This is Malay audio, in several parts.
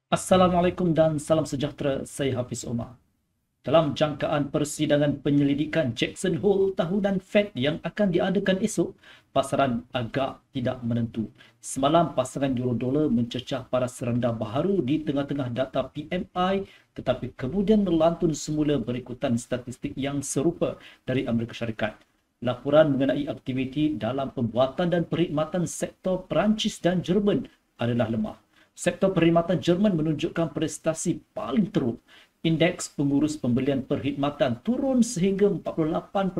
Assalamualaikum dan salam sejahtera. Saya Hafiz Omar. Dalam jangkaan persidangan penyelidikan Jackson Hole tahunan Fed yang akan diadakan esok, pasaran agak tidak menentu. Semalam pasangan euro dolar mencecah paras rendah baharu di tengah-tengah data PMI, tetapi kemudian melantun semula berikutan statistik yang serupa dari Amerika Syarikat. Laporan mengenai aktiviti dalam pembuatan dan perkhidmatan sektor Perancis dan Jerman adalah lemah. Sektor perkhidmatan Jerman menunjukkan prestasi paling teruk. Indeks pengurus pembelian perkhidmatan turun sehingga 48.2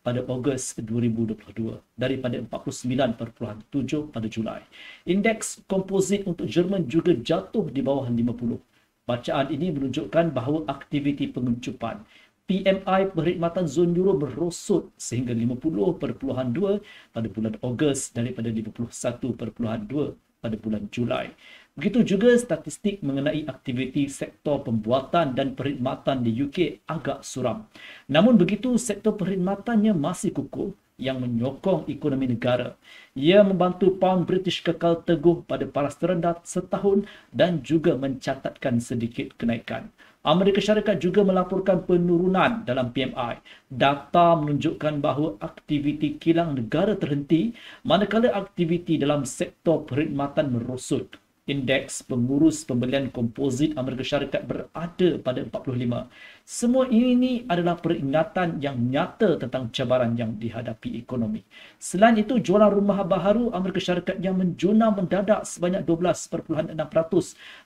pada Ogos 2022 daripada 49.7 pada Julai. Indeks komposit untuk Jerman juga jatuh di bawah 50. Bacaan ini menunjukkan bahawa aktiviti pengecupan PMI perkhidmatan zon euro merosot sehingga 50.2 pada bulan Ogos daripada 51.2 pada bulan Julai. Begitu juga statistik mengenai aktiviti sektor pembuatan dan perkhidmatan di UK agak suram. Namun begitu, sektor perkhidmatannya masih kukuh yang menyokong ekonomi negara. Ia membantu pound British kekal teguh pada paras terendah setahun dan juga mencatatkan sedikit kenaikan. Amerika Syarikat juga melaporkan penurunan dalam PMI. Data menunjukkan bahawa aktiviti kilang negara terhenti manakala aktiviti dalam sektor perkhidmatan merosot. Indeks pengurus pembelian komposit Amerika Syarikat berada pada 45. Semua ini adalah peringatan yang nyata tentang cabaran yang dihadapi ekonomi. Selain itu, jualan rumah baharu Amerika Syarikat yang menjuna mendadak sebanyak 12.6%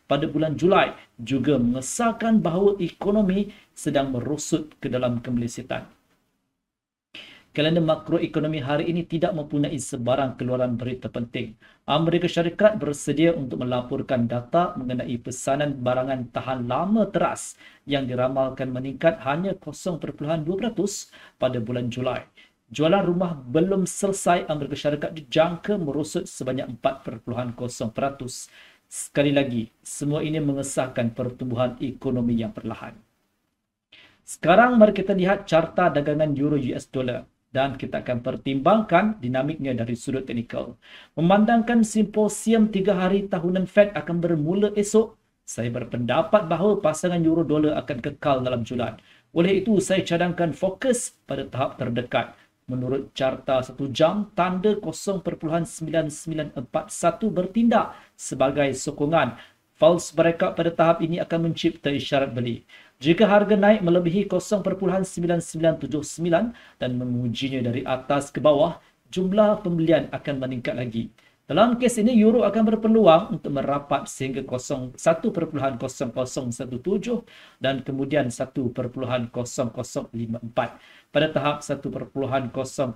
pada bulan Julai juga mengesahkan bahawa ekonomi sedang merosot ke dalam kemelesetan. Kalender makroekonomi hari ini tidak mempunyai sebarang keluaran berita penting. Amerika Syarikat bersedia untuk melaporkan data mengenai pesanan barangan tahan lama teras yang diramalkan meningkat hanya 0.2% pada bulan Julai. Jualan rumah belum selesai Amerika Syarikat dijangka merosot sebanyak 4.0%. Sekali lagi, semua ini mengesahkan pertumbuhan ekonomi yang perlahan. Sekarang mari kita lihat carta dagangan euro US dollar dan kita akan pertimbangkan dinamiknya dari sudut teknikal. Memandangkan simposium 3 hari tahunan Fed akan bermula esok, saya berpendapat bahawa pasangan euro dolar akan kekal dalam julan. Oleh itu, saya cadangkan fokus pada tahap terdekat. Menurut carta 1 jam, tanda 0.9941 bertindak sebagai sokongan. False breakout pada tahap ini akan mencipta isyarat beli. Jika harga naik melebihi 0.9979 dan mengujinya dari atas ke bawah, jumlah pembelian akan meningkat lagi. Dalam kes ini, euro akan berpeluang untuk merapat sehingga 1.0017 dan kemudian 1.0054. Pada tahap 1.0054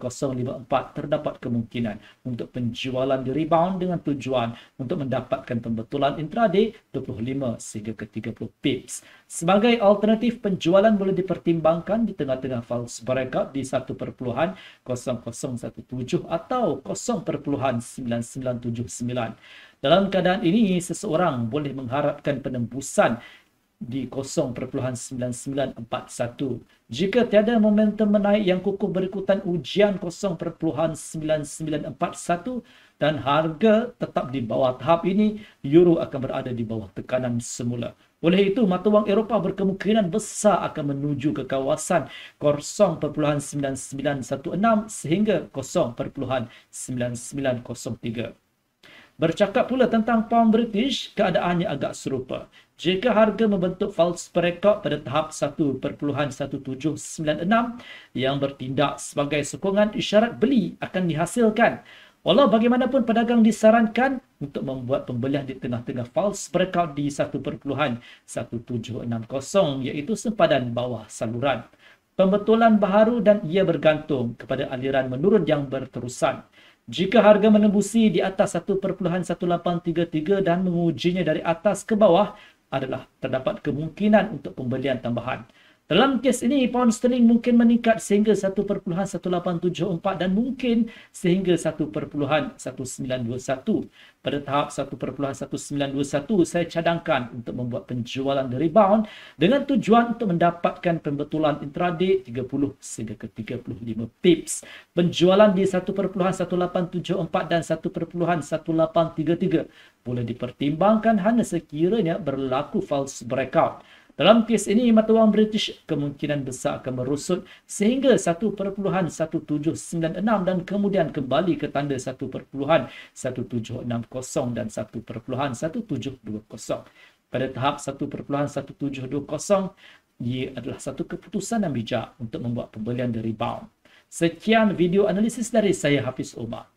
terdapat kemungkinan untuk penjualan di rebound dengan tujuan untuk mendapatkan pembetulan intraday 25 sehingga ke 30 pips. Sebagai alternatif, penjualan boleh dipertimbangkan di tengah-tengah false breakout di 1.0017 atau 0.9979. Dalam keadaan ini, seseorang boleh mengharapkan penembusan di 0.9941. Jika tiada momentum menaik yang kukuh berikutan ujian 0.9941 dan harga tetap di bawah tahap ini, euro akan berada di bawah tekanan semula. Oleh itu, mata wang Eropah berkemungkinan besar akan menuju ke kawasan 0.9916 sehingga 0.9903. Bercakap pula tentang pound British, keadaannya agak serupa. Jika harga membentuk false breakout pada tahap 1.1796 yang bertindak sebagai sokongan, isyarat beli akan dihasilkan. Walau bagaimanapun, pedagang disarankan untuk membuat pembelian di tengah-tengah false breakout di 1.1760 iaitu sempadan bawah saluran. Pembetulan baharu dan ia bergantung kepada aliran menurun yang berterusan. Jika harga menembusi di atas 1.1833 dan mengujinya dari atas ke bawah, terdapat kemungkinan untuk pembelian tambahan. Dalam kes ini, pound sterling mungkin meningkat sehingga 1.1874 dan mungkin sehingga 1.1921. Pada tahap 1.1921, saya cadangkan untuk membuat penjualan dari rebound dengan tujuan untuk mendapatkan pembetulan intraday 30 sehingga ke 35 pips. Penjualan di 1.1874 dan 1.1833 boleh dipertimbangkan hanya sekiranya berlaku false breakout. Dalam kes ini, mata wang British kemungkinan besar akan merosot sehingga 1.1796 dan kemudian kembali ke tanda 1.1760 dan 1.1720. Pada tahap 1.1720, ia adalah satu keputusan yang bijak untuk membuat pembelian dari rebound. Sekian video analisis dari saya, Hafiz Omar.